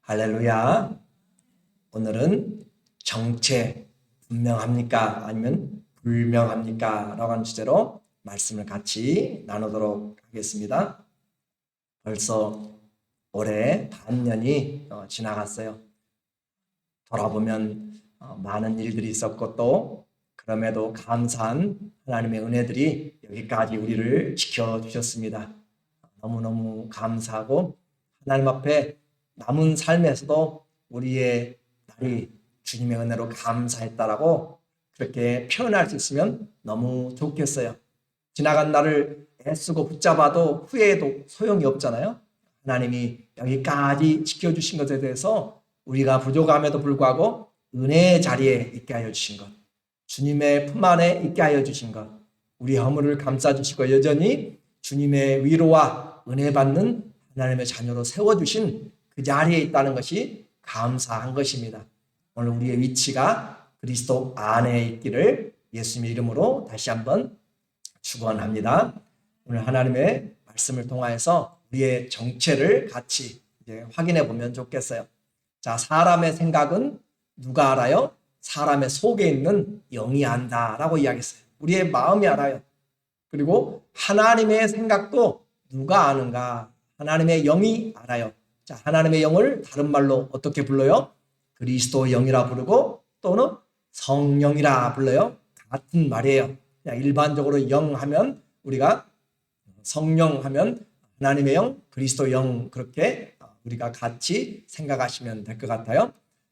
할렐루야. 오늘은 정체 분명합니까? 아니면 불명합니까? 라고 하는 주제로 말씀을 같이 나누도록 하겠습니다. 벌써 올해 반년이 지나갔어요. 돌아보면 많은 일들이 있었고 또 그럼에도 감사한 하나님의 은혜들이 여기까지 우리를 지켜주셨습니다. 너무너무 감사하고 하나님 앞에 남은 삶에서도 우리의 날이 주님의 은혜로 감사했다라고 그렇게 표현할 수 있으면 너무 좋겠어요. 지나간 날을 애쓰고 붙잡아도 후회해도 소용이 없잖아요. 하나님이 여기까지 지켜주신 것에 대해서 우리가 부족함에도 불구하고 은혜의 자리에 있게 하여 주신 것, 주님의 품 안에 있게 하여 주신 것, 우리 허물을 감싸주시고 여전히 주님의 위로와 은혜 받는 하나님의 자녀로 세워주신 그 자리에 있다는 것이 감사한 것입니다. 오늘 우리의 위치가 그리스도 안에 있기를 예수님의 이름으로 다시 한번 축원합니다. 오늘 하나님의 말씀을 통하여서 우리의 정체를 같이 이제 확인해 보면 좋겠어요. 자, 사람의 생각은 누가 알아요? 사람의 속에 있는 영이 안다라고 이야기했어요. 우리의 마음이 알아요. 그리고 하나님의 생각도 누가 아는가? 하나님의 영이 알아요. 자, 하나님의 영을 다른 말로 어떻게 불러요? 그리스도 영이라 부르고 또는 성령이라 불러요. 같은 말이에요. 일반적으로 영 하면 우리가 성령 하면 하나님의 영, 그리스도 영 그렇게 우리가 같이 생각하시면 될 것 같아요.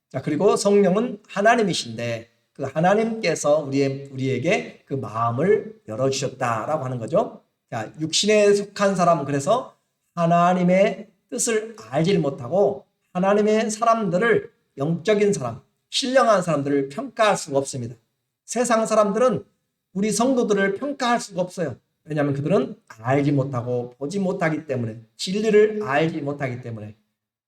자, 그리고 성령은 하나님이신데 그 하나님께서 우리에게 그 마음을 열어주셨다라고 하는 거죠. 자, 육신에 속한 사람은 그래서 하나님의 뜻을 알지 못하고 하나님의 사람들을 영적인 사람, 신령한 사람들을 평가할 수가 없습니다. 세상 사람들은 우리 성도들을 평가할 수가 없어요. 왜냐하면 그들은 알지 못하고 보지 못하기 때문에, 진리를 알지 못하기 때문에.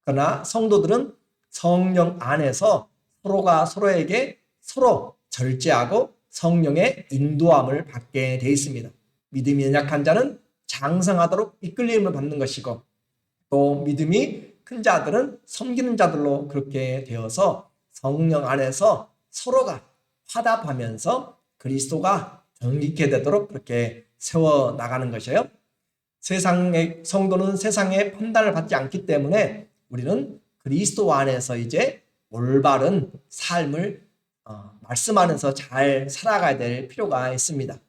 그러나 성도들은 성령 안에서 서로가 서로에게 서로 절제하고 성령의 인도함을 받게 되어 있습니다. 믿음이 연약한 자는 장성하도록 이끌림을 받는 것이고 또 믿음이 큰 자들은 섬기는 자들로 그렇게 되어서 성령 안에서 서로가 화답하면서 그리스도가 정직해 되도록 그렇게 세워나가는 것이에요. 세상의 성도는 세상의 판단을 받지 않기 때문에 우리는 그리스도 안에서 이제 올바른 삶을 말씀 안에서 잘 살아가야 될 필요가 있습니다.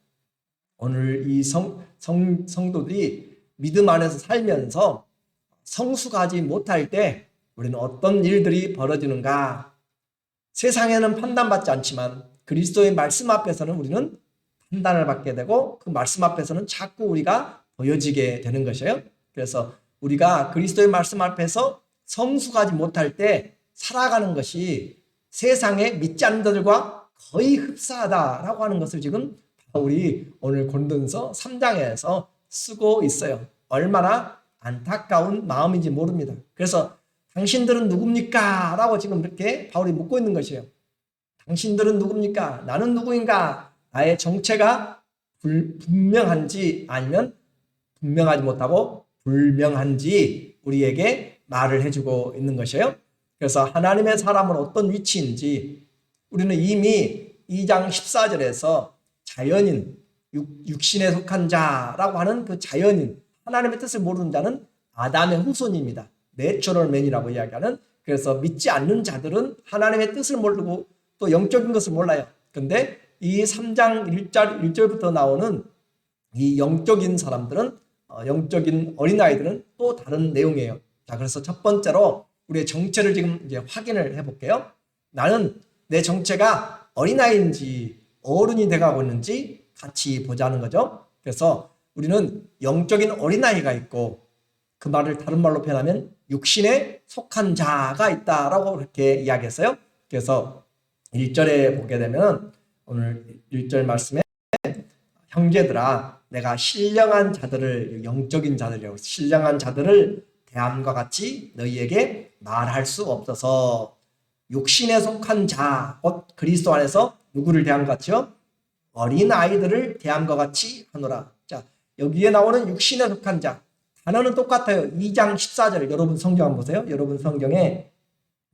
오늘 이 성도들이 믿음 안에서 살면서 성숙하지 못할 때 우리는 어떤 일들이 벌어지는가? 세상에는 판단받지 않지만 그리스도의 말씀 앞에서는 우리는 판단을 받게 되고 그 말씀 앞에서는 자꾸 우리가 보여지게 되는 것이에요. 그래서 우리가 그리스도의 말씀 앞에서 성숙하지 못할 때 살아가는 것이 세상에 믿지 않는 자들과 거의 흡사하다라고 하는 것을 지금 바울이 오늘 고린도전서 3장에서 쓰고 있어요. 얼마나 안타까운 마음인지 모릅니다. 그래서 당신들은 누굽니까? 라고 지금 이렇게 바울이 묻고 있는 것이에요. 당신들은 누굽니까? 나는 누구인가? 나의 정체가 분명한지 아니면 분명하지 못하고 불명한지 우리에게 말을 해주고 있는 것이에요. 그래서 하나님의 사람은 어떤 위치인지 우리는 이미 2장 14절에서 자연인, 육신에 속한 자라고 하는 그 자연인, 하나님의 뜻을 모르는 자는 아담의 후손입니다. 내추럴 맨이라고 이야기하는. 그래서 믿지 않는 자들은 하나님의 뜻을 모르고 또 영적인 것을 몰라요. 그런데 이 3장 1절부터 나오는 이 영적인 사람들은 영적인 어린아이들은 또 다른 내용이에요. 자, 그래서 첫 번째로 우리의 정체를 지금 이제 확인을 해볼게요. 나는 내 정체가 어린아이인지 어른이 돼가고 있는지 같이 보자는 거죠. 그래서 우리는 영적인 어린아이가 있고 그 말을 다른 말로 표현하면 육신에 속한 자가 있다라고 그렇게 이야기했어요. 그래서 1절에 보게 되면 오늘 1절 말씀에 형제들아 내가 신령한 자들을 영적인 자들이라고 신령한 자들을 대함과 같이 너희에게 말할 수 없어서 육신에 속한 자, 곧 그리스도 안에서 누구를 대함과 같이요? 어린아이들을 대함과 같이 하노라. 자, 여기에 나오는 육신에 속한 자 단어는 똑같아요. 2장 14절 여러분 성경 한번 보세요. 여러분 성경에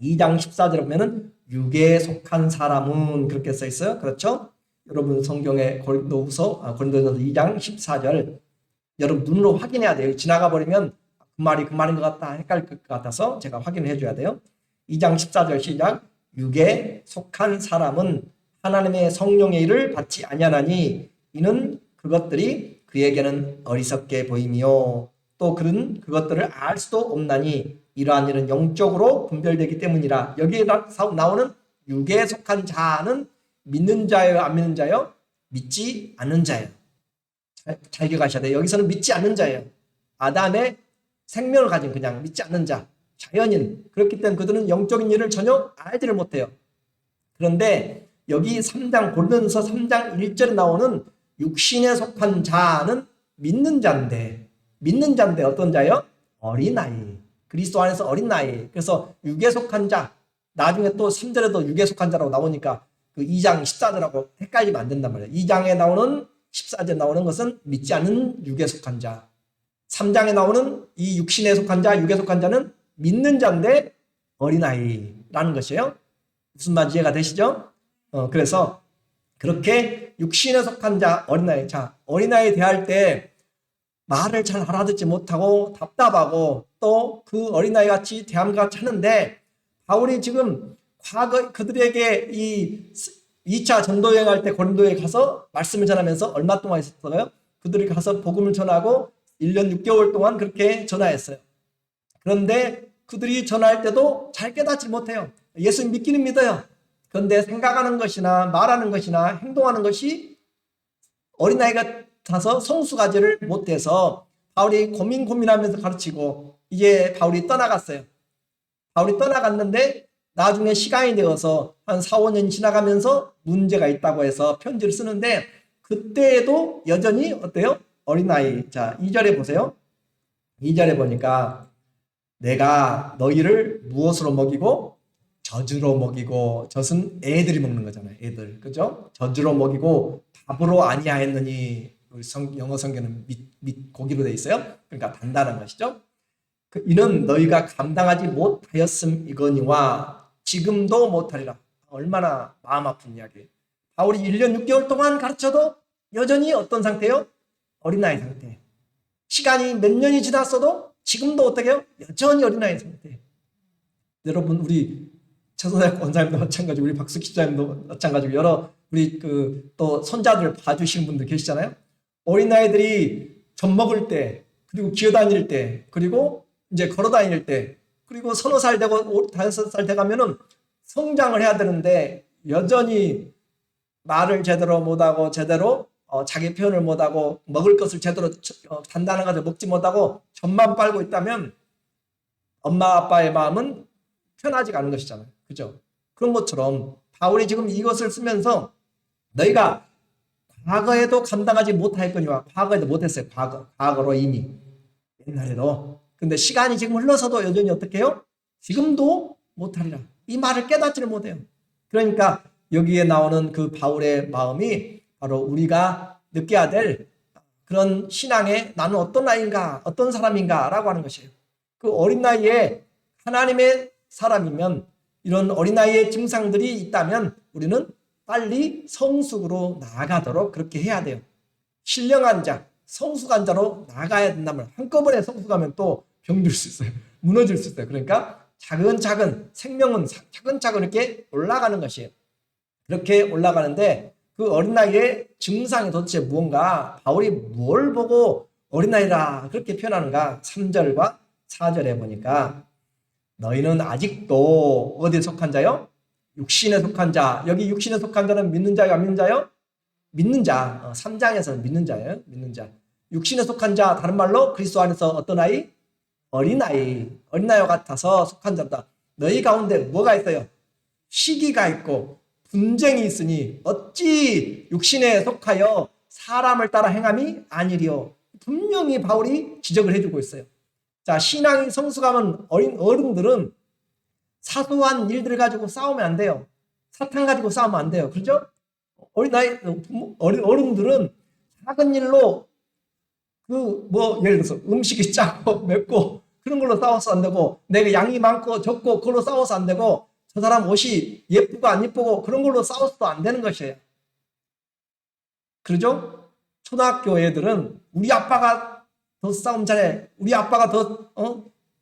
2장 14절에 보면은 육에 속한 사람은 그렇게 써 있어요. 그렇죠? 여러분 성경에 고린도서 2장 14절 여러분 눈으로 확인해야 돼요. 지나가 버리면 그 말이 그 말인 것 같다 헷갈릴 것 같아서 제가 확인해 줘야 돼요. 2장 14절 시작. 육에 속한 사람은 하나님의 성령의 일을 받지 아니하나니 이는 그것들이 그에게는 어리석게 보이며 또 그는 그것들을 알 수도 없나니 이러한 일은 영적으로 분별되기 때문이라. 여기에 나오는 육에 속한 자는 믿는 자예요, 안 믿는 자예요? 믿지 않는 자예요. 잘 기억하셔야 돼요. 여기서는 믿지 않는 자예요. 아담의 생명을 가진 그냥 믿지 않는 자, 자연인. 그렇기 때문에 그들은 영적인 일을 전혀 알지를 못해요. 그런데 여기 3장 고린도서 3장 1절에 나오는 육신에 속한 자는 믿는 자인데 어떤 자예요? 어린아이. 그리스도 안에서 어린아이. 그래서 육에 속한 자. 나중에 또 3절에도 육에 속한 자라고 나오니까 그 2장 14절하고 헷갈리면 안 된단 말이에요. 2장에 나오는 14절에 나오는 것은 믿지 않는 육에 속한 자. 3장에 나오는 이 육신에 속한 자, 육에 속한 자는 믿는 자인데 어린아이라는 것이에요. 무슨 말 이해가 되시죠? 그래서 그렇게 육신에 속한 자, 어린아이. 자, 어린아이 대할 때 말을 잘 알아듣지 못하고 답답하고 또 그 어린아이 같이 대함과 같이 하는데 바울이 지금 과거 그들에게 이 2차 전도 여행할 때 고린도에 가서 말씀을 전하면서 얼마 동안 있었어요? 그들이 가서 복음을 전하고 1년 6개월 동안 그렇게 전하했어요. 그런데 그들이 전할 때도 잘 깨닫지 못해요. 예수 믿기는 믿어요. 그런데 생각하는 것이나 말하는 것이나 행동하는 것이 어린아이 같아서 성숙하지를 못해서 바울이 고민하면서 가르치고 이제 바울이 떠나갔어요. 바울이 떠나갔는데 나중에 시간이 되어서 한 4, 5년 지나가면서 문제가 있다고 해서 편지를 쓰는데 그때에도 여전히 어때요? 어린아이. 자, 2절에 보세요. 2절에 보니까 내가 너희를 무엇으로 먹이고 젖으로 먹이고 젖은 애들이 먹는 거잖아요. 애들. 그죠? 젖으로 먹이고 밥으로 아니하였느니 우리 영어 성경은 고기로 돼 있어요. 그러니까 단단한 것이죠. 이는 너희가 감당하지 못하였음이거니와 지금도 못하리라. 얼마나 마음 아픈 이야기예요. 바울이 1년 6개월 동안 가르쳐도 여전히 어떤 상태예요? 어린아이 상태. 시간이 몇 년이 지났어도 지금도 어떻게 해요? 여전히 어린아이 상태. 여러분 우리 최선생 원사님도 마찬가지고 우리 박숙희 집사님도 마찬가지고 여러 우리 또 손자들 봐주시는 분들 계시잖아요. 어린아이들이 젖 먹을 때 그리고 기어다닐 때 그리고 이제 걸어다닐 때 그리고 서너 살 되고 5살 돼가면은 성장을 해야 되는데 여전히 말을 제대로 못하고 제대로 자기 표현을 못하고 먹을 것을 제대로 단단한 것을 먹지 못하고 젖만 빨고 있다면 엄마 아빠의 마음은 편하지가 않은 것이잖아요. 그죠? 그런 것처럼 바울이 지금 이것을 쓰면서 너희가 과거에도 감당하지 못하였거니와 과거에도 못했어요. 과거로 이미 옛날에도. 근데 시간이 지금 흘러서도 여전히 어떻게 해요? 지금도 못하리라. 이 말을 깨닫지를 못해요. 그러니까 여기에 나오는 그 바울의 마음이 바로 우리가 느껴야 될 그런 신앙에 나는 어떤 아이인가, 어떤 사람인가 라고 하는 것이에요. 그 어린 나이에 하나님의 사람이면 이런 어린 나이의 증상들이 있다면 우리는 빨리 성숙으로 나아가도록 그렇게 해야 돼요. 신령한 자, 성숙한 자로 나가야 된다면 한꺼번에 성숙하면 또 병들 수 있어요. 무너질 수 있어요. 그러니까 차근차근 생명은 차근차근 이렇게 올라가는 것이에요. 그렇게 올라가는데 그 어린 나이의 증상이 도대체 무언가 바울이 뭘 보고 어린 나이라 그렇게 표현하는가 3절과 4절에 보니까 너희는 아직도 어디에 속한 자요? 육신에 속한 자. 여기 육신에 속한 자는 믿는 자요? 안 믿는 자요? 믿는 자. 3장에서는 믿는 자예요. 믿는 자. 육신에 속한 자, 다른 말로 그리스도 안에서 어떤 아이? 어린아이. 어린아이와 같아서 속한 자다. 너희 가운데 뭐가 있어요? 시기가 있고 분쟁이 있으니 어찌 육신에 속하여 사람을 따라 행함이 아니리요. 분명히 바울이 지적을 해주고 있어요. 자, 신앙이 성숙하면 어른들은 사소한 일들 가지고 싸우면 안 돼요. 사탕 가지고 싸우면 안 돼요. 그렇죠? 어른들은 작은 일로 예를 들어서 음식이 짜고 맵고 그런 걸로 싸워서 안 되고, 내가 양이 많고 적고 그걸로 싸워서 안 되고, 저 사람 옷이 예쁘고 안 예쁘고 그런 걸로 싸워서도 안 되는 것이에요. 그러죠? 초등학교 애들은 우리 아빠가 더 싸움 잘해, 우리 아빠가 더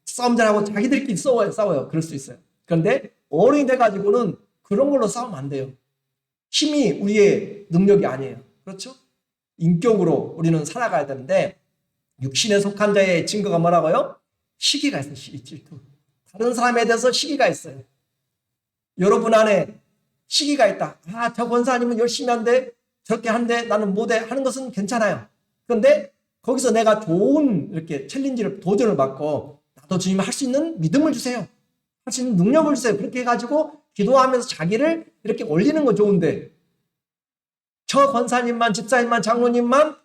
싸움 잘하고 자기들끼리 싸워요. 그럴 수 있어요. 그런데 어른이 돼가지고는 그런 걸로 싸우면 안 돼요. 힘이 우리의 능력이 아니에요. 그렇죠? 인격으로 우리는 살아가야 되는데, 육신에 속한 자의 증거가 뭐라고요? 시기가 있어요. 시기, 질투. 다른 사람에 대해서 시기가 있어요. 여러분 안에 시기가 있다. 아, 저 권사님은 열심히 한데 저렇게 한데 나는 못해 하는 것은 괜찮아요. 그런데 거기서 내가 좋은 이렇게 챌린지를, 도전을 받고, 나도 주님 할 수 있는 믿음을 주세요, 할 수 있는 능력을 주세요, 그렇게 해가지고 기도하면서 자기를 이렇게 올리는 건 좋은데, 저 권사님만, 집사님만, 장로님만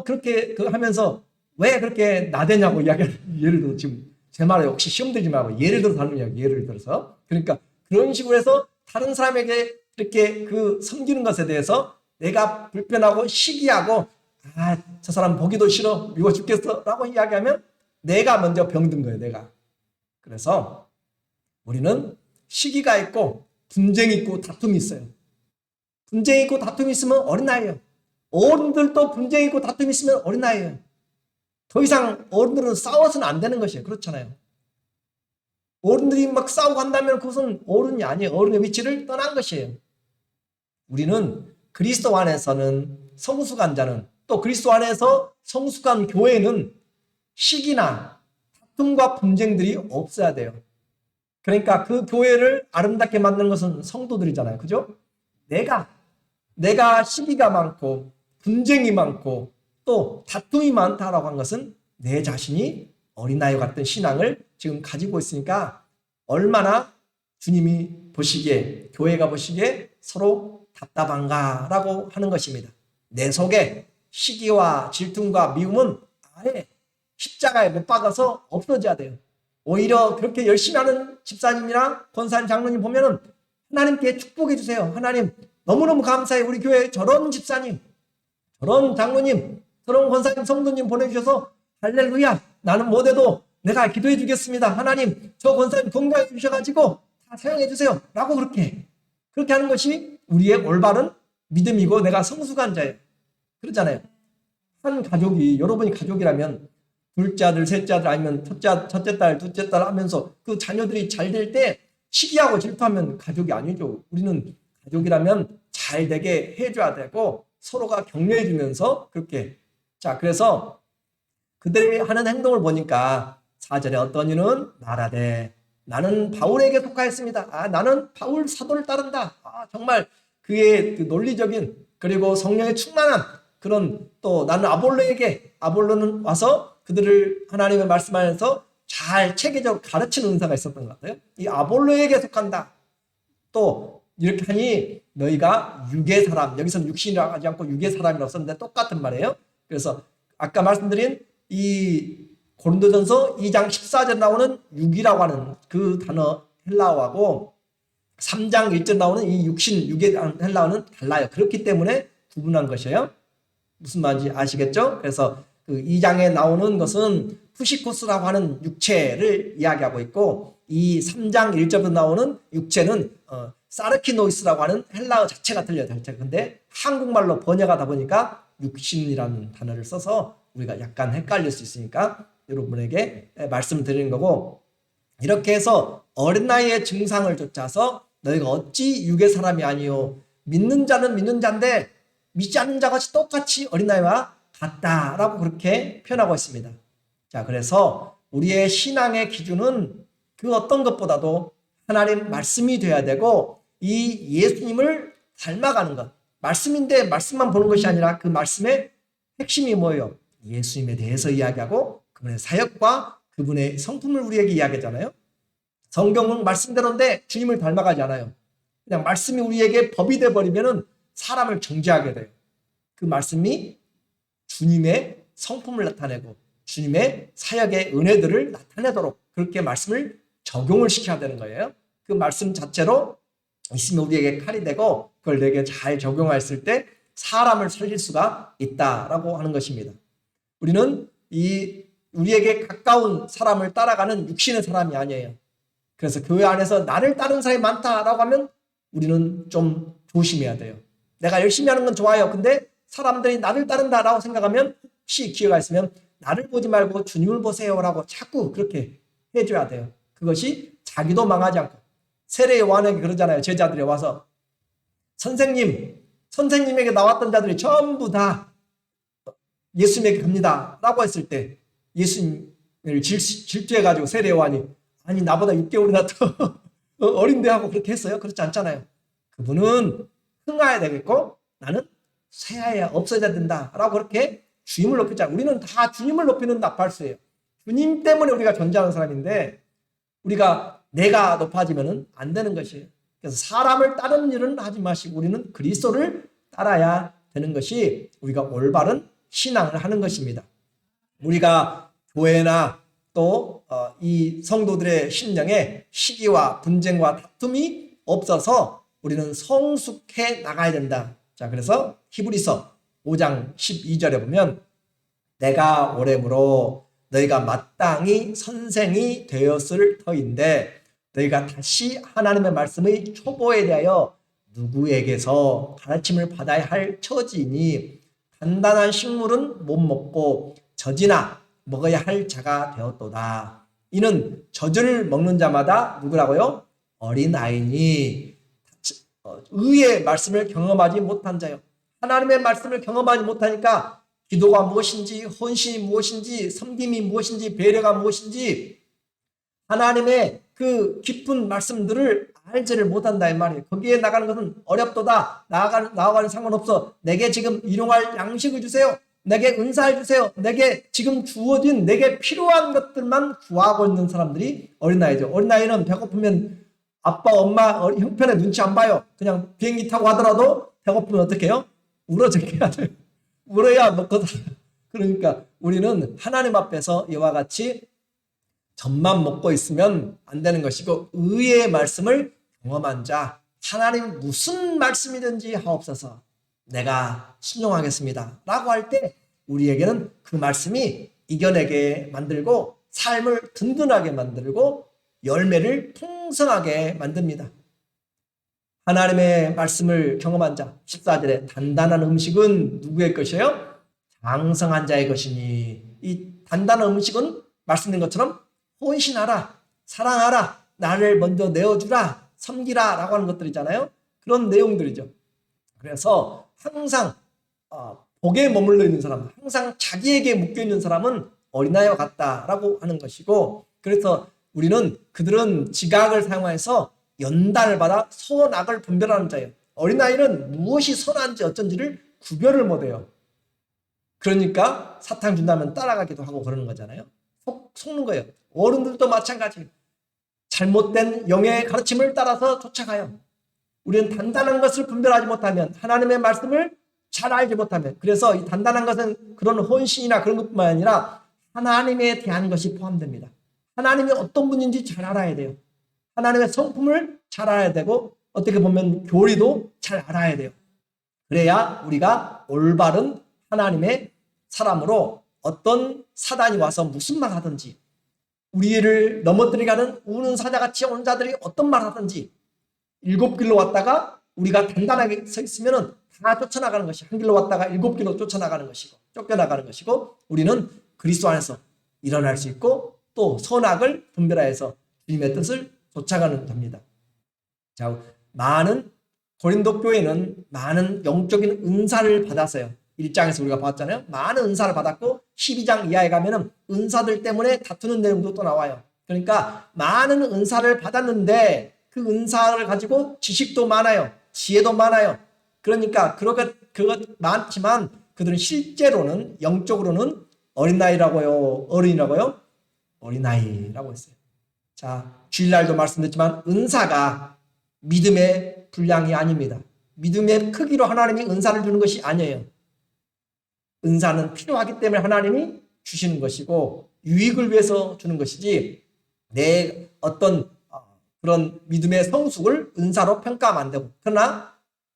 그렇게 하면서 왜 그렇게 나대냐고 이야기를, 예를 들어, 지금 제 말에 혹시 시험 들지 말고 예를 들어서 하는 이야기, 예를 들어서. 그러니까 그런 식으로 해서 다른 사람에게 이렇게 섬기는 것에 대해서 내가 불편하고 시기하고, 아, 저 사람 보기도 싫어, 미워 죽겠어 라고 이야기하면 내가 먼저 병든 거예요, 내가. 그래서 우리는 시기가 있고 분쟁이 있고 다툼이 있어요. 분쟁이 있고 다툼이 있으면 어린아이예요. 어른들도 분쟁이 있고 다툼이 있으면 어린아이예요. 더 이상 어른들은 싸워서는 안 되는 것이에요. 그렇잖아요. 어른들이 막 싸우고 한다면 그것은 어른이 아니에요. 어른의 위치를 떠난 것이에요. 우리는 그리스도 안에서는, 성숙한 자는, 또 그리스도 안에서 성숙한 교회는 시기나 다툼과 분쟁들이 없어야 돼요. 그러니까 그 교회를 아름답게 만드는 것은 성도들이잖아요. 그죠? 내가 시기가 많고 분쟁이 많고 또 다툼이 많다라고 한 것은 내 자신이 어린아이 같은 신앙을 지금 가지고 있으니까 얼마나 주님이 보시기에, 교회가 보시기에 서로 답답한가라고 하는 것입니다. 내 속에 시기와 질투와 미움은 아예 십자가에 못 박아서 없어져야 돼요. 오히려 그렇게 열심히 하는 집사님이나 권사님, 장로님 보면은 하나님께 축복해 주세요. 하나님 너무너무 감사해, 우리 교회에 저런 집사님, 저런 장로님, 저런 권사님, 성도님 보내주셔서 할렐루야, 나는 못해도 내가 기도해 주겠습니다. 하나님 저 권사님 건강해 주셔가지고 다 사용해 주세요 라고 그렇게 하는 것이 우리의 올바른 믿음이고 내가 성숙한 자예요. 그러잖아요. 한 가족이, 여러분이 가족이라면 둘째 아들, 셋째 아들, 아니면 첫째 딸, 둘째 딸 하면서 그 자녀들이 잘 될 때 시기하고 질투하면 가족이 아니죠. 우리는 가족이라면 잘 되게 해줘야 되고 서로가 격려해 주면서 그렇게. 자, 그래서 그들이 하는 행동을 보니까 4절에 어떤 이는 말하되 나는 바울에게 속하였습니다. 아, 나는 바울 사도를 따른다. 아, 정말 그의 그 논리적인, 그리고 성령에 충만한 그런, 또 나는 아볼로는 와서 그들을 하나님의 말씀 안에서 잘 체계적으로 가르치는 은사가 있었던 것 같아요. 이 아볼로에게 속한다. 또 이렇게 하니 너희가 육의 사람, 여기서는 육신이라고 하지 않고 육의 사람이라고 썼는데 똑같은 말이에요. 그래서 아까 말씀드린 이 고린도전서 2장 14절 나오는 육이라고 하는 그 단어 헬라어하고 3장 1절 나오는 이 육신, 육의 헬라어는 달라요. 그렇기 때문에 구분한 것이에요. 무슨 말인지 아시겠죠? 그래서 그 2장에 나오는 것은 푸시쿠스라고 하는 육체를 이야기하고 있고, 이 3장 1절에 나오는 육체는 사르키노이스라고 하는 헬라어 자체가 틀려요. 근데 한국말로 번역하다 보니까 육신이라는 단어를 써서 우리가 약간 헷갈릴 수 있으니까 여러분에게 말씀을 드리는 거고, 이렇게 해서 어린 나이의 증상을 쫓아서 너희가 어찌 육의 사람이 아니요 믿는 자는 믿는 자인데 믿지 않는 자같이 똑같이 어린아이와 같다라고 그렇게 표현하고 있습니다. 자, 그래서 우리의 신앙의 기준은 그 어떤 것보다도 하나님 말씀이 돼야 되고, 이 예수님을 닮아가는 것, 말씀인데 말씀만 보는 것이 아니라 그 말씀의 핵심이 뭐예요? 예수님에 대해서 이야기하고 그분의 사역과 그분의 성품을 우리에게 이야기하잖아요. 성경은 말씀대로인데 주님을 닮아가지 않아요. 그냥 말씀이 우리에게 법이 되어버리면 사람을 정죄하게 돼요. 그 말씀이 주님의 성품을 나타내고 주님의 사역의 은혜들을 나타내도록 그렇게 말씀을 적용을 시켜야 되는 거예요. 그 말씀 자체로 있으면 우리에게 칼이 되고 그걸 내게 잘 적용했을 때 사람을 살릴 수가 있다라고 하는 것입니다. 우리는 이 우리에게 가까운 사람을 따라가는 육신의 사람이 아니에요. 그래서 교회 안에서 나를 따르는 사람이 많다라고 하면 우리는 좀 조심해야 돼요. 내가 열심히 하는 건 좋아요. 근데 사람들이 나를 따른다라고 생각하면 혹시 기회가 있으면 나를 보지 말고 주님을 보세요라고 자꾸 그렇게 해줘야 돼요. 그것이 자기도 망하지 않고. 세례 요한에게 그러잖아요. 제자들이 와서 선생님에게 나왔던 자들이 전부 다 예수님에게 갑니다 라고 했을 때 예수님을 질투해가지고 세례 요한이 아니 나보다 6개월이나 더 어린데 하고 그렇게 했어요? 그렇지 않잖아요. 그분은 흥하야 되겠고 나는 쇠하야 없어져야 된다라고 그렇게 주님을 높이자. 우리는 다 주님을 높이는 나팔수예요. 주님 때문에 우리가 존재하는 사람인데 우리가 내가 높아지면 안 되는 것이에요. 그래서 사람을 따르는 일은 하지 마시고 우리는 그리스도를 따라야 되는 것이 우리가 올바른 신앙을 하는 것입니다. 우리가 교회나 또 이 성도들의 심령에 시기와 분쟁과 다툼이 없어서 우리는 성숙해 나가야 된다. 자, 그래서 히브리서 5장 12절에 보면 내가 오래므로 너희가 마땅히 선생이 되었을 터인데 너희가 다시 하나님의 말씀의 초보에 대하여 누구에게서 가르침을 받아야 할 처지이니 단단한 식물은 못 먹고 젖이나 먹어야 할 자가 되었도다. 이는 젖을 먹는 자마다 누구라고요? 어린아이니 의의 말씀을 경험하지 못한 자요. 하나님의 말씀을 경험하지 못하니까 기도가 무엇인지 헌신이 무엇인지 섬김이 무엇인지 배려가 무엇인지 하나님의 그 깊은 말씀들을 알지를 못한다 이 말이에요. 거기에 나가는 것은 어렵도다. 나아가는 상관없어. 내게 지금 일용할 양식을 주세요. 내게 은사를 주세요. 내게 지금 주어진 내게 필요한 것들만 구하고 있는 사람들이 어린아이죠. 어린아이는 배고프면 아빠, 엄마, 형편에 눈치 안 봐요. 그냥 비행기 타고 하더라도 배고프면 어떻게 해요? 울어줘야 돼요. 울어야 먹고 살아요. 그러니까 우리는 하나님 앞에서 이와 같이 젖만 먹고 있으면 안 되는 것이고 의의 말씀을 경험한 자 하나님 무슨 말씀이든지 하옵소서 내가 순종하겠습니다 라고 할 때 우리에게는 그 말씀이 이겨내게 만들고 삶을 든든하게 만들고 열매를 풍성하게 만듭니다. 하나님의 말씀을 경험한 자 14절에 단단한 음식은 누구의 것이에요? 장성한 자의 것이니 이 단단한 음식은 말씀된 것처럼 헌신하라, 사랑하라, 나를 먼저 내어주라, 섬기라 라고 하는 것들이잖아요. 그런 내용들이죠. 그래서 항상 복에 머물러 있는 사람, 항상 자기에게 묶여있는 사람은 어린아이와 같다라고 하는 것이고 그래서 우리는 그들은 지각을 사용해서 연단을 받아 선악을 분별하는 자예요. 어린아이는 무엇이 선한지 어쩐지를 구별을 못해요. 그러니까 사탕 준다면 따라가기도 하고 그러는 거잖아요. 속는 거예요. 어른들도 마찬가지. 잘못된 영의 가르침을 따라서 쫓아가요. 우리는 단단한 것을 분별하지 못하면 하나님의 말씀을 잘 알지 못하면 그래서 이 단단한 것은 그런 헌신이나 그런 것뿐만 아니라 하나님에 대한 것이 포함됩니다. 하나님이 어떤 분인지 잘 알아야 돼요. 하나님의 성품을 잘 알아야 되고 어떻게 보면 교리도 잘 알아야 돼요. 그래야 우리가 올바른 하나님의 사람으로 어떤 사단이 와서 무슨 말 하든지 우리를 넘어뜨리게 하는 우는 사자같이 오는 자들이 어떤 말 하든지 일곱 길로 왔다가 우리가 단단하게 서 있으면 다 쫓아나가는 것이 한 길로 왔다가 일곱 길로 쫓아나가는 것이고 쫓겨나가는 것이고 우리는 그리스도 안에서 일어날 수 있고 또 선악을 분별하여서 주님의 뜻을 쫓아가는 겁니다. 자, 많은 고린도 교회는 많은 영적인 은사를 받았어요. 1장에서 우리가 봤잖아요. 많은 은사를 받았고 12장 이하에 가면은 은사들 때문에 다투는 내용도 또 나와요. 그러니까 많은 은사를 받았는데 그 은사를 가지고 지식도 많아요. 지혜도 많아요. 그러니까 그것 많지만 그들은 실제로는 영적으로는 어린아이라고요. 어린이라고요? 어린아이라고 했어요. 자, 주일날도 말씀드렸지만 은사가 믿음의 분량이 아닙니다. 믿음의 크기로 하나님이 은사를 주는 것이 아니에요. 은사는 필요하기 때문에 하나님이 주시는 것이고 유익을 위해서 주는 것이지 내 어떤 그런 믿음의 성숙을 은사로 평가하면 안 되고 그러나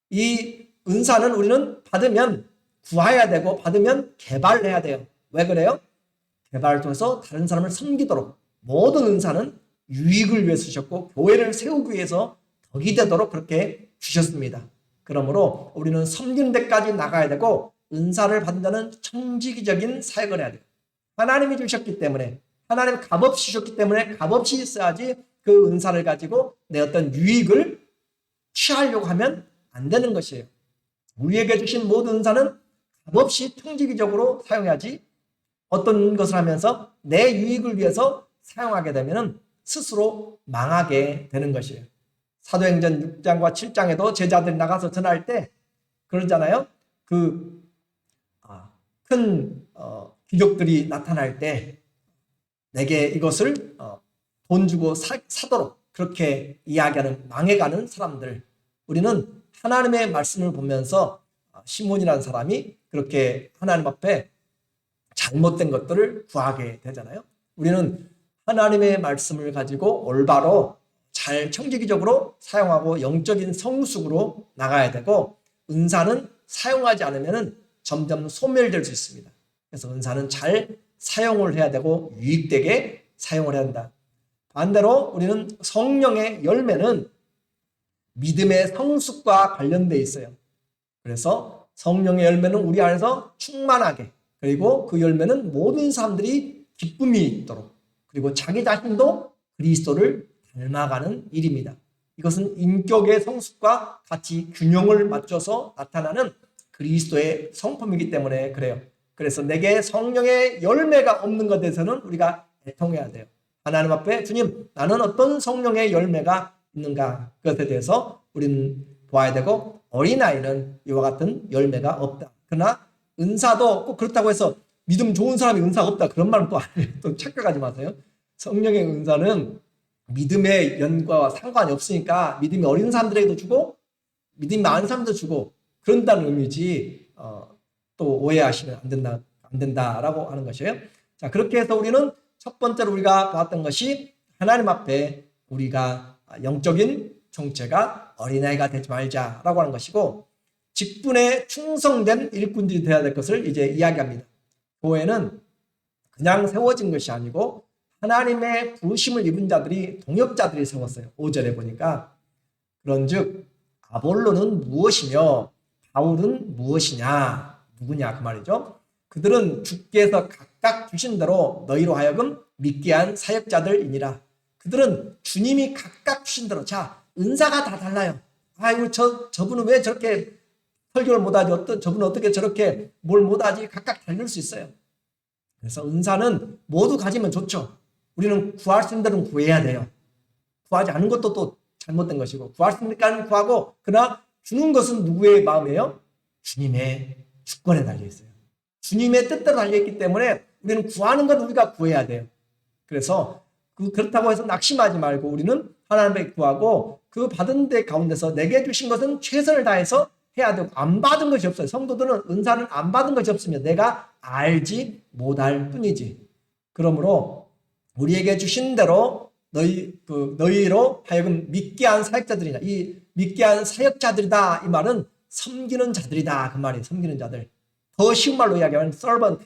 이 은사는 우리는 받으면 구해야 되고 받으면 개발해야 돼요. 왜 그래요? 개발을 통해서 다른 사람을 섬기도록 모든 은사는 유익을 위해 쓰셨고 교회를 세우기 위해서 덕이 되도록 그렇게 주셨습니다. 그러므로 우리는 섬기는 데까지 나가야 되고 은사를 받은 자는 청지기적인 사역을 해야 돼요. 하나님이 주셨기 때문에 하나님 값없이 주셨기 때문에 값없이 써야지 그 은사를 가지고 내 어떤 유익을 취하려고 하면 안 되는 것이에요. 우리에게 주신 모든 은사는 값없이 청지기적으로 사용해야지 어떤 것을 하면서 내 유익을 위해서 사용하게 되면 스스로 망하게 되는 것이에요. 사도행전 6장과 7장에도 제자들이 나가서 전할 때 그러잖아요. 큰 기적들이 나타날 때 내게 이것을 돈 주고 사도록 그렇게 이야기하는 망해가는 사람들, 우리는 하나님의 말씀을 보면서 시몬이라는 사람이 그렇게 하나님 앞에 잘못된 것들을 구하게 되잖아요. 우리는 하나님의 말씀을 가지고 올바로 잘 청지기적으로 사용하고 영적인 성숙으로 나가야 되고 은사는 사용하지 않으면 점점 소멸될 수 있습니다. 그래서 은사는 잘 사용을 해야 되고 유익되게 사용을 해야 한다. 반대로 우리는 성령의 열매는 믿음의 성숙과 관련되어 있어요. 그래서 성령의 열매는 우리 안에서 충만하게, 그리고 그 열매는 모든 사람들이 기쁨이 있도록, 그리고 자기 자신도 그리스도를 닮아가는 일입니다. 이것은 인격의 성숙과 같이 균형을 맞춰서 나타나는 그리스도의 성품이기 때문에 그래요. 그래서 내게 성령의 열매가 없는 것에 대해서는 우리가 애통해야 돼요. 하나님 앞에 주님, 나는 어떤 성령의 열매가 있는가, 그것에 대해서 우리는 보아야 되고, 어린아이는 이와 같은 열매가 없다. 그러나 은사도 꼭 그렇다고 해서 믿음 좋은 사람이 은사가 없다, 그런 말은 또 아니에요. 또 착각하지 마세요. 성령의 은사는 믿음의 연과와 상관이 없으니까 믿음이 어린 사람들에게도 주고 믿음이 많은 사람도 주고 그런다는 의미지, 또 오해하시면 안 된다라고 하는 것이에요. 자, 그렇게 해서 우리는 첫 번째로 우리가 봤던 것이 하나님 앞에 우리가 영적인 정체가 어린아이가 되지 말자라고 하는 것이고, 직분에 충성된 일꾼들이 되어야 될 것을 이제 이야기합니다. 교회는 그냥 세워진 것이 아니고 하나님의 부르심을 입은 자들이, 동역자들이 세웠어요. 5절에 보니까 그런즉 아볼로는 무엇이며 바울은 무엇이냐, 누구냐 그 말이죠. 그들은 주께서 각각 주신 대로 너희로 하여금 믿게 한 사역자들이니라. 그들은 주님이 각각 주신 대로, 자, 은사가 다 달라요. 아이고 저분은 왜 저렇게 설교를 못하지, 저분은 어떻게 저렇게 뭘 못하지, 각각 다를 수 있어요. 그래서 은사는 모두 가지면 좋죠. 우리는 구할 수 있는 대로 구해야 돼요. 구하지 않은 것도 또 잘못된 것이고, 구할 수 있는 데까지는 구하고, 그러나 주는 것은 누구의 마음이에요? 주님의 주권에 달려있어요. 주님의 뜻대로 달려있기 때문에 우리는 구하는 건 우리가 구해야 돼요. 그래서 그렇다고 해서 낙심하지 말고 우리는 하나님께 구하고, 그 받은 데 가운데서 내게 주신 것은 최선을 다해서 해야 되고, 안 받은 것이 없어요. 성도들은 은사는 안 받은 것이 없으면 내가 알지 못할 뿐이지. 그러므로 우리에게 주신 대로 너희로 하여금 믿게 한 사역자들이냐, 이 믿게 한 사역자들이다, 이 말은 섬기는 자들이다 그 말이에요. 섬기는 자들. 더 쉬운 말로 이야기하면 servant,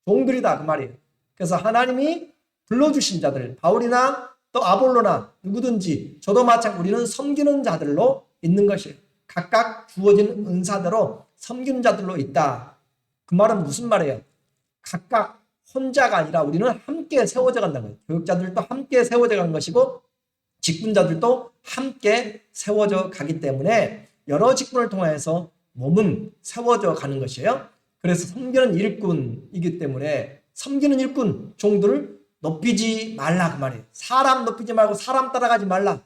종들이다 그 말이에요. 그래서 하나님이 불러주신 자들, 바울이나 또 아볼로나 누구든지 저도 마찬가지로 우리는 섬기는 자들로 있는 것이에요. 각각 주어진 은사대로 섬기는 자들로 있다. 그 말은 무슨 말이에요? 각각 혼자가 아니라 우리는 함께 세워져 간다는 거예요. 교육자들도 함께 세워져 가는 것이고 직분자들도 함께 세워져 가기 때문에 여러 직분을 통해서 몸은 세워져 가는 것이에요. 그래서 섬기는 일꾼이기 때문에 섬기는 일꾼, 종들을 높이지 말라 그 말이에요. 사람 높이지 말고 사람 따라가지 말라.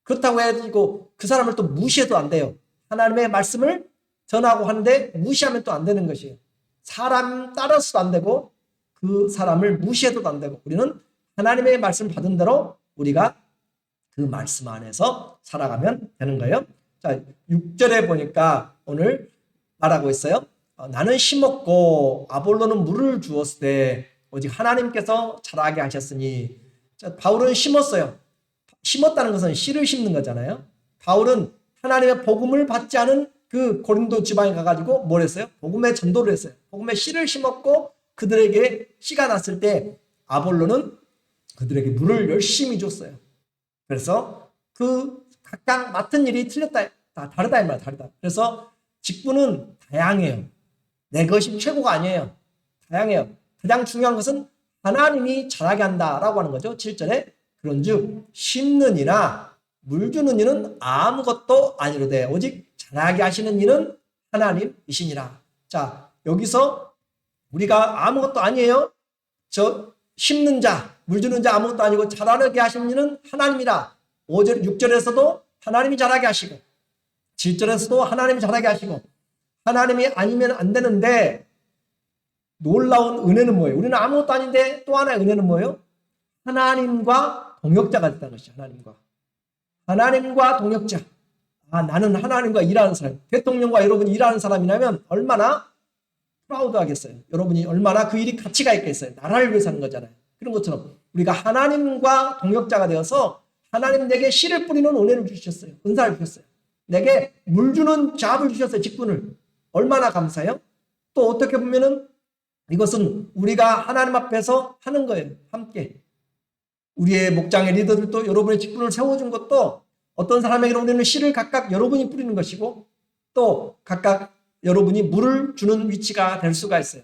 그렇다고 해가지고 그 사람을 또 무시해도 안 돼요. 하나님의 말씀을 전하고 하는데 무시하면 또 안 되는 것이에요. 사람 따라서도 안 되고 그 사람을 무시해도 안 되고, 우리는 하나님의 말씀 받은 대로 우리가 그 말씀 안에서 살아가면 되는 거예요. 자, 6절에 보니까 오늘 말하고 있어요. 나는 심었고 아볼로는 물을 주었을 때 오직 하나님께서 자라게 하셨으니. 자, 바울은 심었어요. 심었다는 것은 씨를 심는 거잖아요. 바울은 하나님의 복음을 받지 않은 그 고린도 지방에 가가지고 뭘 했어요? 복음의 전도를 했어요. 복음의 씨를 심었고 그들에게 씨가 났을 때 아볼로는 그들에게 물을 열심히 줬어요. 그래서 그 각각 맡은 일이 틀렸다, 다르다 이 말이야, 다르다. 그래서 직분은 다양해요. 내 것이 최고가 아니에요. 다양해요. 가장 중요한 것은 하나님이 잘하게 한다라고 하는 거죠. 7절에 그런즉 심는 이나 물 주는 이는 아무것도 아니로되 오직 잘하게 하시는 이는 하나님이시니라. 자, 여기서 우리가 아무것도 아니에요. 저 심는 자, 물 주는 자 아무것도 아니고 잘하게 하시는 이는 하나님이라. 5절, 6절에서도 하나님이 잘하게 하시고 7절에서도 하나님이 잘하게 하시고 하나님이 아니면 안 되는데 놀라운 은혜는 뭐예요? 우리는 아무것도 아닌데 또 하나의 은혜는 뭐예요? 하나님과 동역자가 됐다는 것이죠. 하나님과 동역자. 아, 나는 하나님과 일하는 사람. 대통령과 여러분이 일하는 사람이라면 얼마나 프라우드하겠어요. 여러분이 얼마나 그 일이 가치가 있겠어요. 나라를 위해서 하는 거잖아요. 그런 것처럼 우리가 하나님과 동역자가 되어서 하나님 내게 씨를 뿌리는 은혜를 주셨어요. 은사를 주셨어요. 내게 물 주는 잡을 주셨어요. 직분을. 얼마나 감사해요? 또 어떻게 보면은 이것은 우리가 하나님 앞에서 하는 거예요. 함께. 우리의 목장의 리더들도 여러분의 직분을 세워준 것도 어떤 사람에게는 우리는 씨를 각각 여러분이 뿌리는 것이고 또 각각 여러분이 물을 주는 위치가 될 수가 있어요.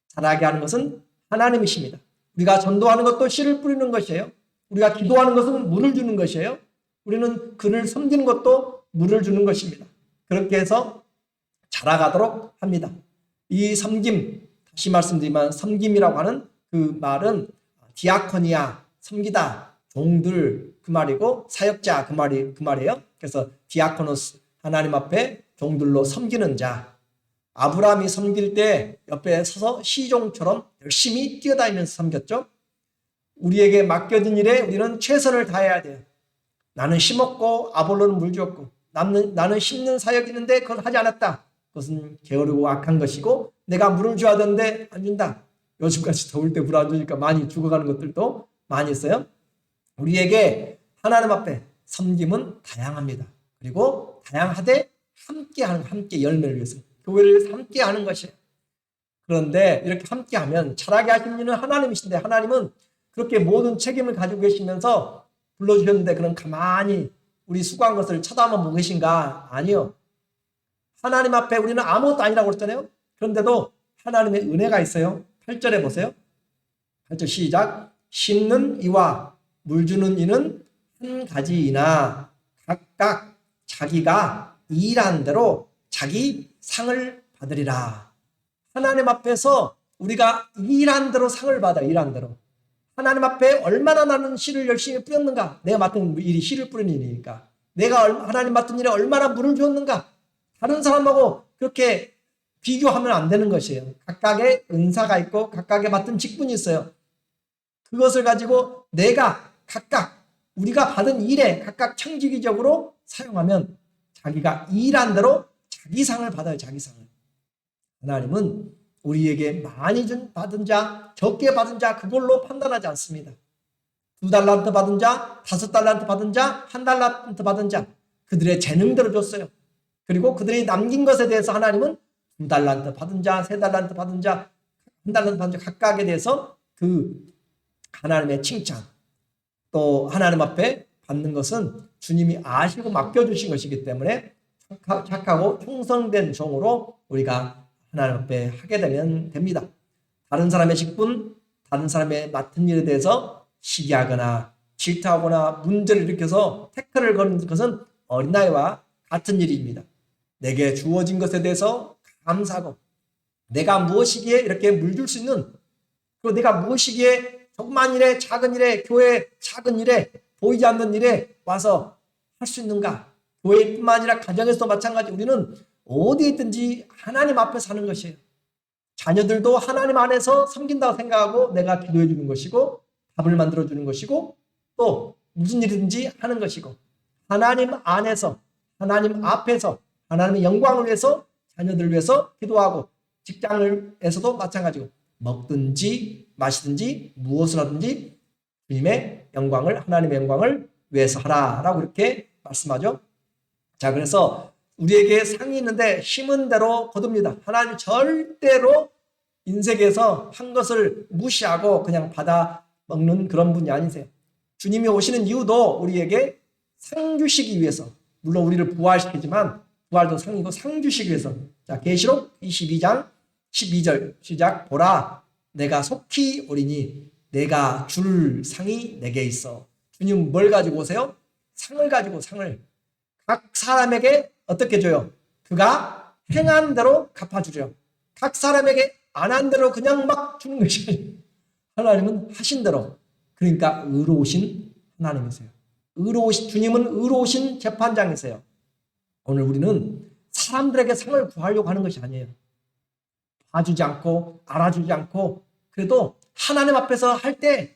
잘하게 하는 것은 하나님이십니다. 우리가 전도하는 것도 씨를 뿌리는 것이에요. 우리가 기도하는 것은 물을 주는 것이에요. 우리는 그를 섬기는 것도 물을 주는 것입니다. 그렇게 해서 자라가도록 합니다. 이 섬김, 다시 말씀드리면 섬김이라고 하는 그 말은 디아코니아, 섬기다, 종들 그 말이고 사역자 그 말이에요. 그래서 디아코노스, 하나님 앞에 종들로 섬기는 자. 아브라함이 섬길 때 옆에 서서 시종처럼 열심히 뛰어다니면서 섬겼죠. 우리에게 맡겨진 일에 우리는 최선을 다해야 돼요. 나는 심었고 아볼로는 물 주었고 나는 심는 사역이 있는데 그걸 하지 않았다. 그것은 게으르고 악한 것이고 내가 물을 줘야 되는데 안 준다. 요즘같이 더울 때 물 안 주니까 많이 죽어가는 것들도 많이 있어요. 우리에게 하나님 앞에 섬김은 다양합니다. 그리고 다양하되 함께 열매를 위해서 교회를 함께 하는 것이에요. 그런데 이렇게 함께 하면 잘하게 하시는 이는 하나님이신데 하나님은 그렇게 모든 책임을 가지고 계시면서 불러주셨는데 그럼 가만히 우리 수고한 것을 쳐다만 보고 계신가? 아니요. 하나님 앞에 우리는 아무것도 아니라고 그랬잖아요. 그런데도 하나님의 은혜가 있어요. 8절에 보세요. 8절 시작. 심는 이와 물 주는 이는 한 가지이나 각각 자기가 일한 대로 자기 상을 받으리라. 하나님 앞에서 우리가 일한 대로 상을 받아. 일한 대로. 하나님 앞에 얼마나 나는 씨를 열심히 뿌렸는가. 내가 맡은 일이 씨를 뿌리는 일이니까. 내가 하나님 맡은 일에 얼마나 물을 주었는가. 다른 사람하고 그렇게 비교하면 안 되는 것이에요. 각각의 은사가 있고 각각의 맡은 직분이 있어요. 그것을 가지고 내가 각각 우리가 받은 일에 각각 창조기적으로 사용하면 자기가 일한 대로 자기 상을 받아요. 자기 상을. 하나님은 우리에게 많이 받은 자, 적게 받은 자 그걸로 판단하지 않습니다. 2달란트 받은 자, 5달란트 받은 자, 1달란트 받은 자 그들의 재능대로 줬어요. 그리고 그들이 남긴 것에 대해서 하나님은 2달란트 받은 자, 3달란트 받은 자, 1달란트 받은 자 각각에 대해서 그 하나님의 칭찬 또 하나님 앞에 받는 것은 주님이 아시고 맡겨주신 것이기 때문에 착하고 충성된 종으로 우리가 하나님 앞에 하게 되면 됩니다. 다른 사람의 직분, 다른 사람의 맡은 일에 대해서 시기하거나 질타하거나 문제를 일으켜서 태클을 거는 것은 어린아이와 같은 일입니다. 내게 주어진 것에 대해서 감사하고 내가 무엇이기에 이렇게 물줄 수 있는 그리고 내가 무엇이기에 조그만 일에 작은 일에 교회 작은 일에 보이지 않는 일에 와서 할 수 있는가. 교회뿐만 아니라 가정에서도 마찬가지. 우리는 어디에 있든지 하나님 앞에서 하는 것이에요. 자녀들도 하나님 안에서 섬긴다고 생각하고 내가 기도해 주는 것이고 밥을 만들어 주는 것이고 또 무슨 일이든지 하는 것이고 하나님 안에서 하나님 앞에서 하나님의 영광을 위해서 자녀들을 위해서 기도하고 직장에서도 마찬가지고 먹든지 마시든지 무엇을 하든지 주님의 영광을 하나님의 영광을 위해서 하라라고 이렇게 말씀하죠. 자, 그래서 우리에게 상이 있는데 심은 대로 거둡니다. 하나님 절대로 인생에서 한 것을 무시하고 그냥 받아 먹는 그런 분이 아니세요. 주님이 오시는 이유도 우리에게 상 주시기 위해서, 물론 우리를 부활시키지만 부활도 상이고 상 주시기 위해서. 자, 계시록 22장 12절 시작. 보라, 내가 속히 오리니 내가 줄 상이 내게 있어. 주님 뭘 가지고 오세요? 상을 가지고, 상을. 각 사람에게 어떻게 줘요? 그가 행한 대로 갚아주죠. 각 사람에게 안 한 대로 그냥 막 주는 것이 아니에요. 하나님은 하신 대로. 그러니까 의로우신 하나님이세요. 주님은 의로우신 재판장이세요. 오늘 우리는 사람들에게 상을 구하려고 하는 것이 아니에요. 봐주지 않고 알아주지 않고, 그래도 하나님 앞에서 할 때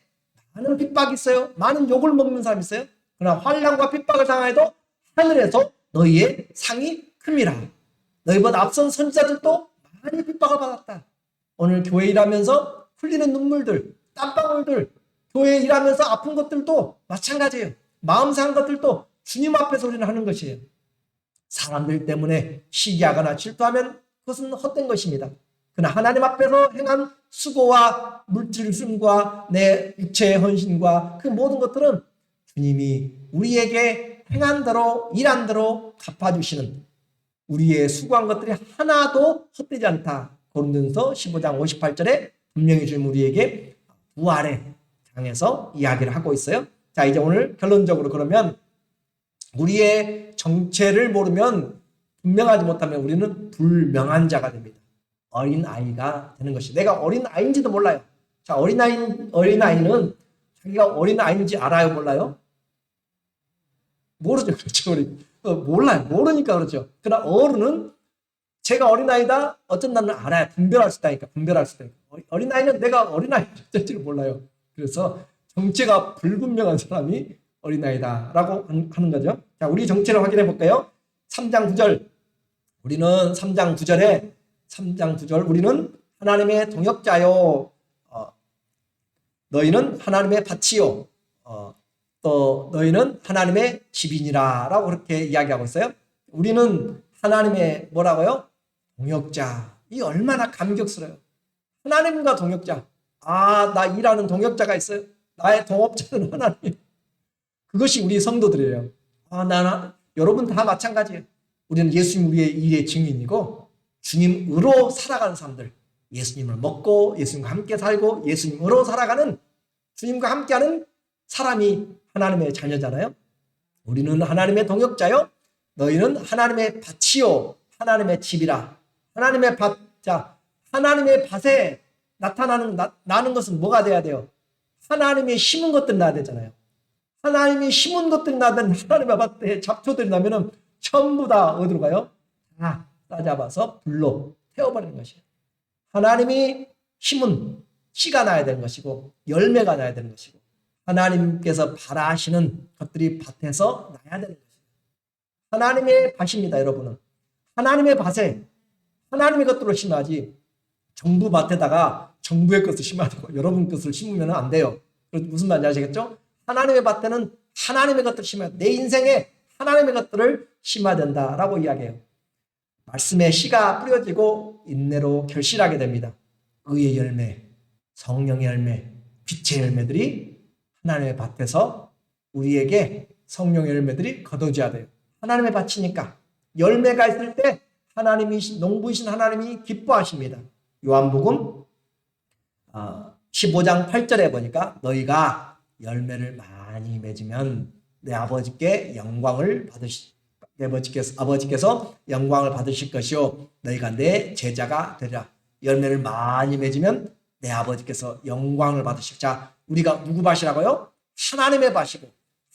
많은 핍박이 있어요. 많은 욕을 먹는 사람이 있어요. 그러나 환난과 핍박을 당해도 하늘에서 너희의 상이 큽니다. 너희보다 앞선 선지자들도 많이 핍박을 받았다. 오늘 교회 일하면서 흘리는 눈물들, 땀방울들, 교회 일하면서 아픈 것들도 마찬가지예요. 마음 상한 것들도 주님 앞에서 우리는 하는 것이에요. 사람들 때문에 시기하거나 질투하면 그것은 헛된 것입니다. 그러나 하나님 앞에서 행한 수고와 물질 숨과 내 육체의 헌신과 그 모든 것들은 주님이 우리에게 행한 대로 일한 대로 갚아주시는, 우리의 수고한 것들이 하나도 헛되지 않다. 고린도전서 15장 58절에 분명히 주님 우리에게 부활의 장에서 이야기를 하고 있어요. 자, 이제 오늘 결론적으로 그러면 우리의 정체를 모르면, 분명하지 못하면 우리는 불명한 자가 됩니다. 어린 아이가 되는 것이. 내가 어린 아이인지도 몰라요. 자, 어린 아이는 자기가 어린 아이인지 알아요, 몰라요? 모르죠. 그렇죠. 우리 몰라요. 모르니까 그렇죠. 그러나 어른은 제가 어린 아이다, 어쩐 날은 알아야 분별할 수 있다니까. 분별할 수 있다니까. 어린 아이는 내가 어린 아이인지를 몰라요. 그래서 정체가 불분명한 사람이 어린 아이다라고 하는 거죠. 자, 우리 정체를 확인해 볼까요? 3장 9절. 우리는 3장 9절 우리는 하나님의 동역자요. 너희는 하나님의 밭이요. 또 너희는 하나님의 집이니라 라고 그렇게 이야기하고 있어요. 우리는 하나님의 뭐라고요? 동역자. 이 얼마나 감격스러워요. 하나님과 동역자. 아, 나 일하는 동역자가 있어요. 나의 동업자는 하나님. 그것이 우리 성도들이에요. 여러분 다 마찬가지예요. 우리는 예수님 우리의 일의 증인이고, 주님으로 살아가는 사람들, 예수님을 먹고 예수님과 함께 살고 예수님으로 살아가는, 주님과 함께하는 사람이 하나님의 자녀잖아요. 우리는 하나님의 동역자요. 너희는 하나님의 밭이요. 하나님의 집이라. 하나님의 밭. 자, 하나님의 밭에 나는 것은 뭐가 돼야 돼요? 하나님이 심은 것들 나야 되잖아요. 하나님이 심은 것들이 나든 하나님의 밭에 잡초들이 나면은 전부 다 어디로 가요? 다 따잡아서 불로 태워버리는 것이에요. 하나님이 심은 씨가 나야 되는 것이고 열매가 나야 되는 것이고, 하나님께서 바라시는 것들이 밭에서 나야 되는 것이에요. 하나님의 밭입니다, 여러분은. 하나님의 밭에 하나님의 것들을 심어야지, 정부 밭에다가 정부의 것을 심어야 되고 여러분 것을 심으면 안 돼요. 무슨 말인지 아시겠죠? 하나님의 밭에는 하나님의 것들을 심어야 돼. 내 인생에 하나님의 것들을 심어야 된다라고 이야기해요. 말씀의 씨가 뿌려지고 인내로 결실하게 됩니다. 의의 열매, 성령의 열매, 빛의 열매들이 하나님의 밭에서 우리에게 성령의 열매들이 거둬져야 돼요. 하나님의 밭이니까 열매가 있을 때 하나님이, 농부이신 하나님이 기뻐하십니다. 요한복음 15장 8절에 보니까 너희가 열매를 많이 맺으면 내 아버지께 영광을 아버지께서 영광을 받으실 것이요 너희가 내 제자가 되리라. 열매를 많이 맺으면 내 아버지께서 영광을 받으실. 자, 우리가 누구 밭이라고요? 하나님의 밭이고,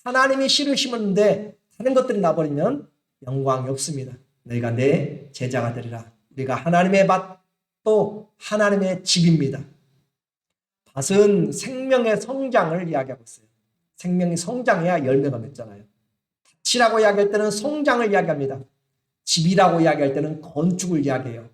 하나님이 씨를 심었는데 다른 것들이 나버리면 영광이 없습니다. 너희가 내 제자가 되리라. 우리가 하나님의 밭, 또 하나님의 집입니다. 밭은 생명의 성장을 이야기하고 있어요. 생명이 성장해야 열매가 맺잖아요. 밭이라고 이야기할 때는 성장을 이야기합니다. 집이라고 이야기할 때는 건축을 이야기해요.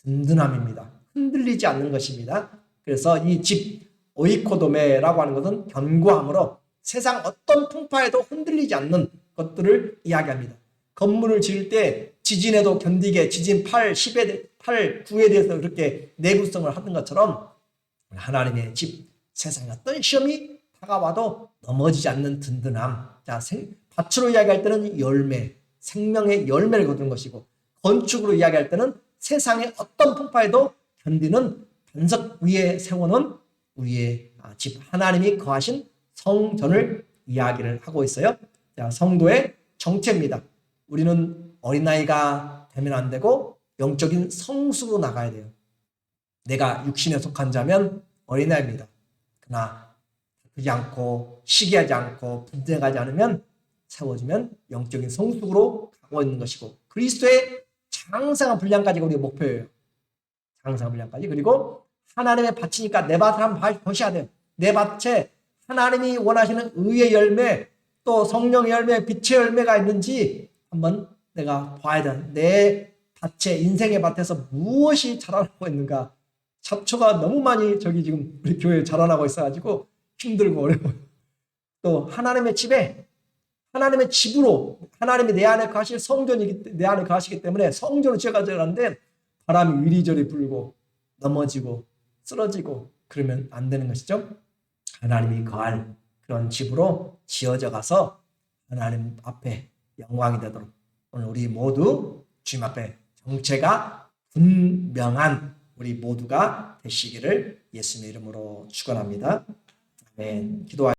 든든함입니다. 흔들리지 않는 것입니다. 그래서 이 집, 오이코도메라고 하는 것은 견고함으로 세상 어떤 풍파에도 흔들리지 않는 것들을 이야기합니다. 건물을 지을 때 지진에도 견디게, 지진 8, 10에 8, 9에 대해서 그렇게 내구성을 하던 것처럼 하나님의 집, 세상에 어떤 시험이 다가와도 넘어지지 않는 든든함. 자, 밭으로 이야기할 때는 열매, 생명의 열매를 거두는 것이고, 건축으로 이야기할 때는 세상의 어떤 풍파에도 견디는 반석 위에 세워놓은 우리의 집, 하나님이 거하신 성전을 이야기를 하고 있어요. 자, 성도의 정체입니다. 우리는 어린아이가 되면 안 되고 영적인 성수로 나가야 돼요. 내가 육신에 속한 자면 어린아이입니다. 그러나 다투지 않고 시기하지 않고 분쟁하지 않으면 세워지면 영적인 성숙으로 가고 있는 것이고, 그리스도의 장성한 분량까지가 우리의 목표예요. 장성한 분량까지. 그리고 하나님의 밭이니까 내 밭을 한번 보셔야 돼요. 내 밭에 하나님이 원하시는 의의 열매, 또 성령의 열매, 빛의 열매가 있는지 한번 내가 봐야 돼. 내 밭에, 인생의 밭에서 무엇이 자라나고 있는가. 잡초가 너무 많이 저기 지금 우리 교회에 자라나고 있어가지고 힘들고 어려워요. 또 하나님의 집에, 하나님의 집으로, 하나님이 내 안에 거하실 성전이기, 내 안에 거하시기 때문에 성전을 지어가지고 바람이 이리저리 불고 넘어지고 쓰러지고 그러면 안 되는 것이죠. 하나님이 거할 그런 집으로 지어져 가서 하나님 앞에 영광이 되도록 오늘 우리 모두 주님 앞에 정체가 분명한 우리 모두가 되시기를 예수님의 이름으로 축원합니다. 아멘. 기도하